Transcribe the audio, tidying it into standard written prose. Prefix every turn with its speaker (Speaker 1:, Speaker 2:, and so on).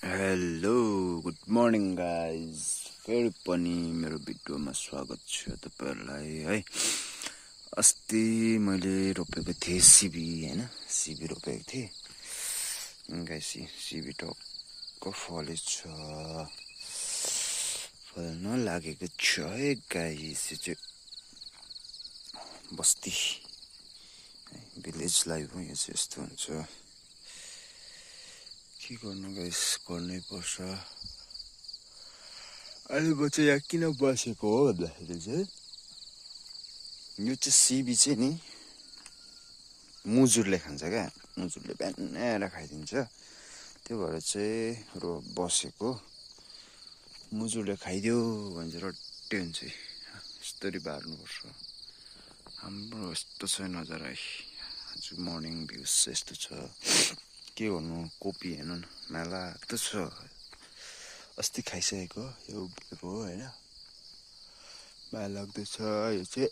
Speaker 1: Hello good morning guys फेरि पनि मेरो भिडियोमा स्वागत छ तपाईहरुलाई है। अस्ति मैले रोपेको थिएँ सिबी हैन, सिबी रोपेको थिएँ गाइस। सिबी टक्क फलेछ, फल्न लागेको छ है गाइस। यो चाहिँ बस्ती भिलेज लाइफ हो, यो चाहिँ यस्तो हुन्छ। के गर्नु गाइस, गर्नै पर्छ। अहिले म चाहिँ यहाँ किन बसेको हो भन्दाखेरि चाहिँ यो चाहिँ सिबी चाहिँ नि मुजुरले खान्छ क्या, मुजुरले बिहान आएर खाइदिन्छ। त्यो भएर चाहिँ बसेको। मुजुरले खाइदियो भने चाहिँ रड्डी हुन्छ, यस्तरी बार्नुपर्छ। हाम्रो यस्तो छ नजारा, आज मर्निङ भ्युज यस्तो छ। के गर्नु, कोपी हेर्नु न मेला त छ। अस्ति खाइसकेको यो उब्रेको हो हैन, माया लाग्दैछ। यो चाहिँ